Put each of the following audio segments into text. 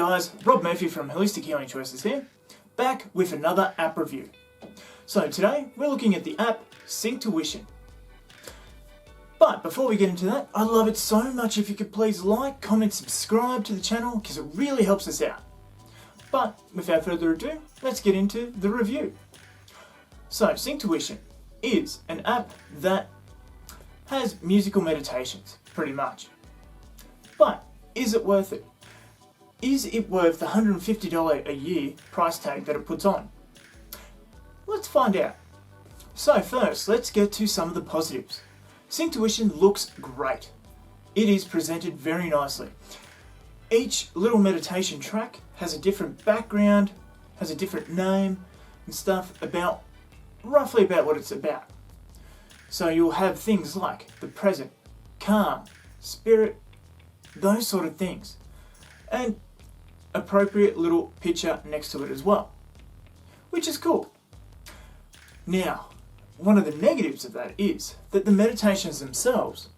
guys, Rob Murphy from Holistic Healing Choices here, back with another app review. So today we're looking at the app Synctuition. But before we get into that, I'd love it so much if you could please like, comment, subscribe to the channel because it really helps us out. But without further ado, let's get into the review. So Synctuition is an app that has musical meditations, pretty much. But is it worth it? Is it worth the $150 a year price tag that it puts on? Let's find out. So first, let's get to some of the positives. Synctuition looks great. It is presented very nicely. Each little meditation track has a different background, has a different name and stuff roughly about what it's about. So you'll have things like the present, calm, spirit, those sort of things. And appropriate little picture next to it as well, which is cool. Now, one of the negatives of that is that the meditations themselves,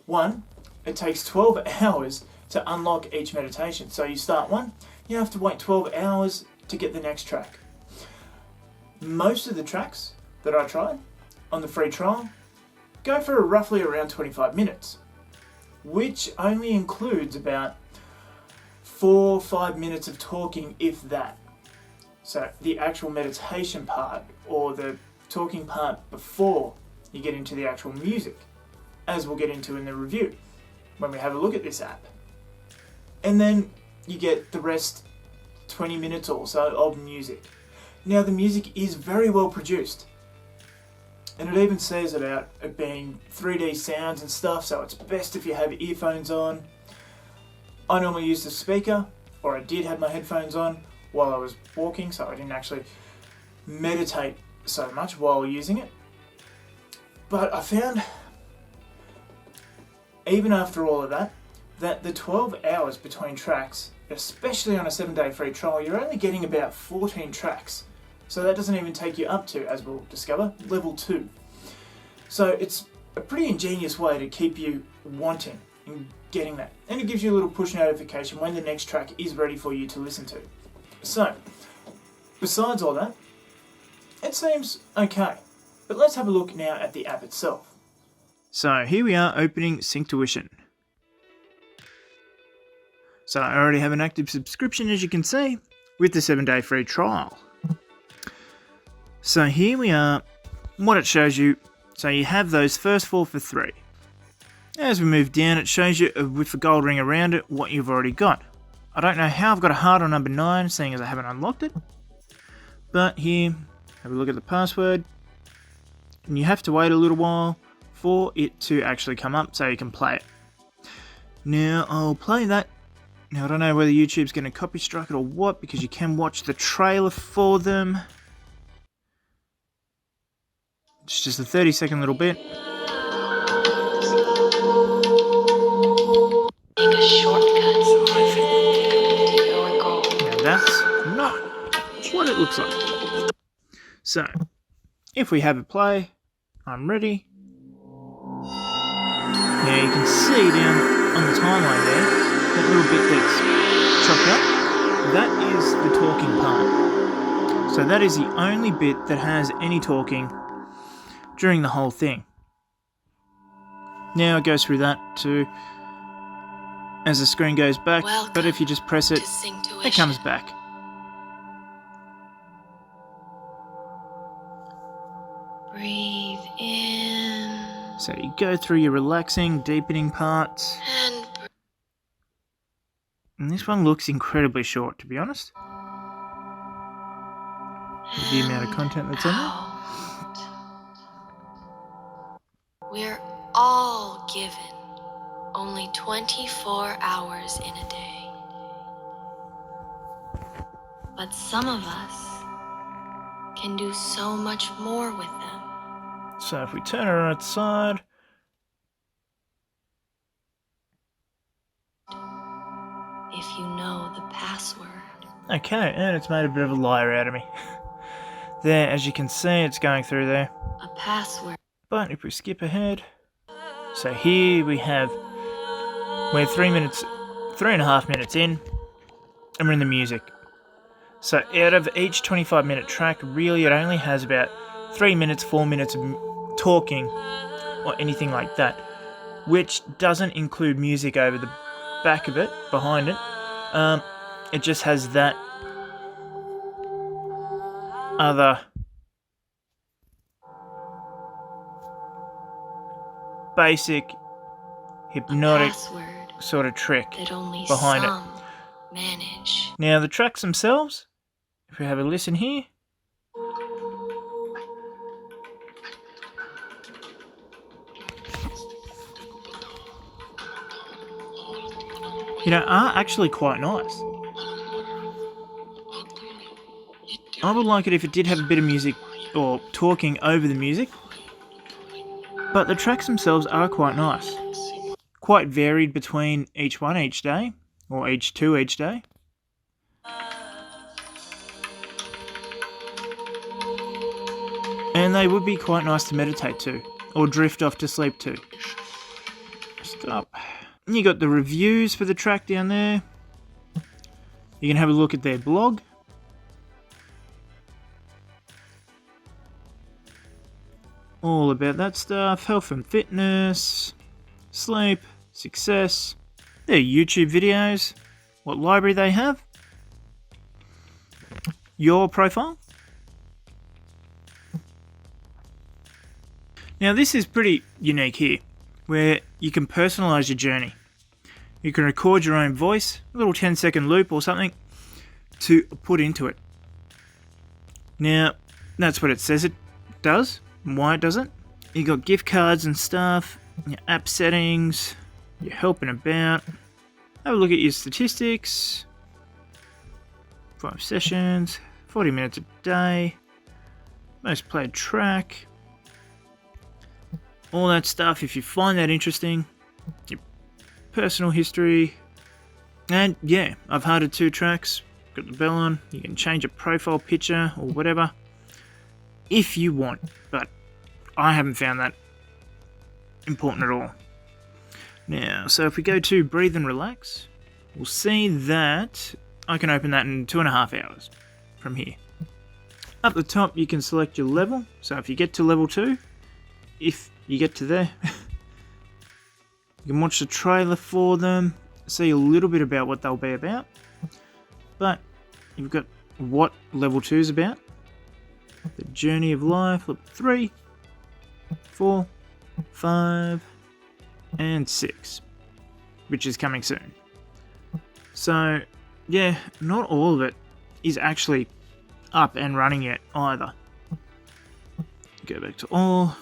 one, it takes 12 hours to unlock each meditation. So you start one, you have to wait 12 hours to get the next track. Most of the tracks that I tried on the free trial go for roughly around 25 minutes, which only includes about 4 or 5 minutes of talking, if that. So the actual meditation part, or the talking part before you get into the actual music, as we'll get into in the review when we have a look at this app. And then you get the rest 20 minutes or so of music. Now the music is very well produced, and it even says about it being 3D sounds and stuff, so it's best if you have earphones on. I normally use the speaker, or I did have my headphones on while I was walking, so I didn't actually meditate so much while using it. But I found, even after all of that, that the 12 hours between tracks, especially on a 7-day free trial, you're only getting about 14 tracks. So that doesn't even take you up to, as we'll discover, level 2. So it's a pretty ingenious way to keep you wanting and getting that. And it gives you a little push notification when the next track is ready for you to listen to. So, besides all that, it seems okay. But let's have a look now at the app itself. So here we are opening Synctuition. So I already have an active subscription, as you can see, with the 7-day free trial. So here we are, what it shows you. So you have those first 4 for 3. As we move down, it shows you with the gold ring around it what you've already got. I don't know how I've got a heart on number 9, seeing as I haven't unlocked it. But here, have a look at the password. And you have to wait a little while for it to actually come up so you can play it. Now, I'll play that. Now, I don't know whether YouTube's going to copy strike it or what, because you can watch the trailer for them. It's just a 30-second little bit. Take a shortcut to your goal. Now that's not what it looks like. So, if we have it play, I'm ready. Now you can see down on the timeline there, that little bit that's chopped up, that is the talking part. So that is the only bit that has any talking during the whole thing. Now it goes through that too as the screen goes back, but if you just press it, it comes back. Breathe in. So you go through your relaxing, deepening parts. And this one looks incredibly short, to be honest. With the amount of content that's on there. We're all given only 24 hours in a day. But some of us can do so much more with them. So if we turn it on its side. If you know the password. Okay, and it's made a bit of a liar out of me. There, as you can see, it's going through there. A password. But if we skip ahead, so here we have, we're 3.5 minutes in, and we're in the music. So out of each 25-minute track, really it only has about 3 minutes, 4 minutes of talking or anything like that, which doesn't include music over the back of it, behind it. It just has that other basic hypnotic sort of trick behind it. Manage. Now the tracks themselves, if we have a listen here, are actually quite nice. I would like it if it did have a bit of music or talking over the music, but the tracks themselves are quite nice. Quite varied between each one each day, or each two each day. And they would be quite nice to meditate to, or drift off to sleep to. Stop. You got the reviews for the track down there. You can have a look at their blog. All about that stuff, health and fitness, sleep, success, their YouTube videos, what library they have, your profile. Now this is pretty unique here, where you can personalize your journey. You can record your own voice, a little 10-second loop or something, to put into it. Now, that's what it says it does, and why it does it. You got gift cards and stuff, your app settings, your helping about. Have a look at your statistics. 5 sessions, 40 minutes a day, most played track. All that stuff, if you find that interesting. Your personal history. And yeah, I've hearted 2 tracks. Got the bell on. You can change a profile picture or whatever if you want, but I haven't found that important at all. Now, so if we go to breathe and relax, we'll see that I can open that in 2.5 hours from here. Up the top, you can select your level. So if you get to level 2, if you get to there, you can watch the trailer for them, see a little bit about what they'll be about. But you've got what level 2 is about, the journey of life, level 3, 4, 5, and 6, which is coming soon. So, yeah, not all of it is actually up and running yet either. Go back to all,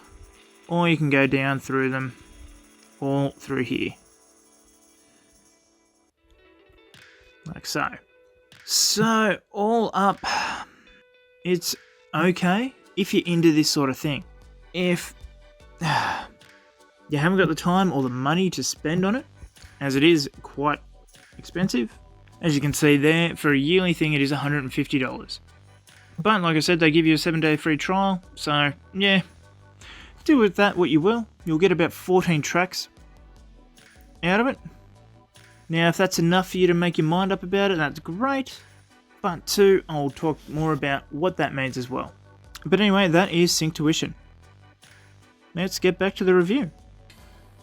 or you can go down through them, all through here. Like so. So, all up, it's okay if you're into this sort of thing. If you haven't got the time or the money to spend on it, as it is quite expensive. As you can see there, for a yearly thing it is $150. But like I said, they give you a 7-day free trial, so yeah, do with that what you will. You'll get about 14 tracks out of it. Now if that's enough for you to make your mind up about it, that's great. But 2, I'll talk more about what that means as well. But anyway, that is Synctuition. Let's get back to the review.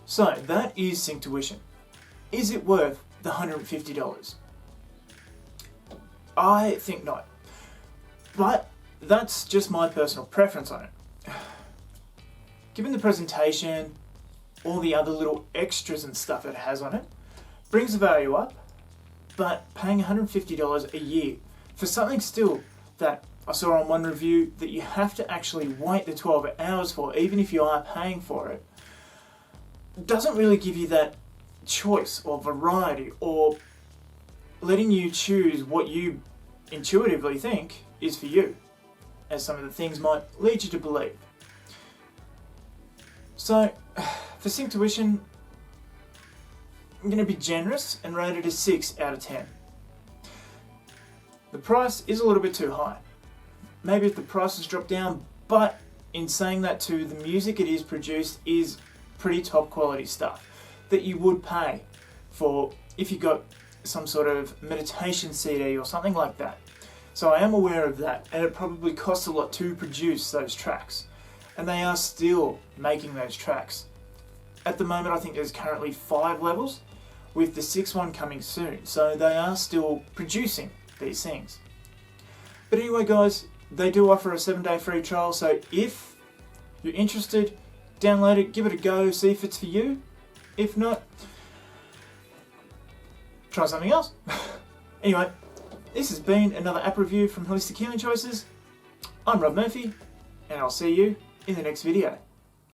So, that is Synctuition. Is it worth the $150? I think not. But that's just my personal preference on it. Given the presentation, all the other little extras and stuff it has on it, brings the value up, but paying $150 a year for something still that I saw on one review that you have to actually wait the 12 hours for, even if you are paying for it, doesn't really give you that choice or variety or letting you choose what you intuitively think is for you, as some of the things might lead you to believe. So, for Synctuition, I'm going to be generous and rate it a 6 out of 10. The price is a little bit too high. Maybe if the prices drop down, but in saying that too, the music it is produced is pretty top quality stuff that you would pay for if you got some sort of meditation CD or something like that. So I am aware of that, and it probably costs a lot to produce those tracks. And they are still making those tracks. At the moment, I think there's currently 5 levels, with the 6th one coming soon. So they are still producing these things. But anyway, guys, they do offer a 7-day free trial, so if you're interested, download it, give it a go, see if it's for you. If not, try something else. Anyway, this has been another app review from Holistic Healing Choices. I'm Rob Murphy, and I'll see you in the next video.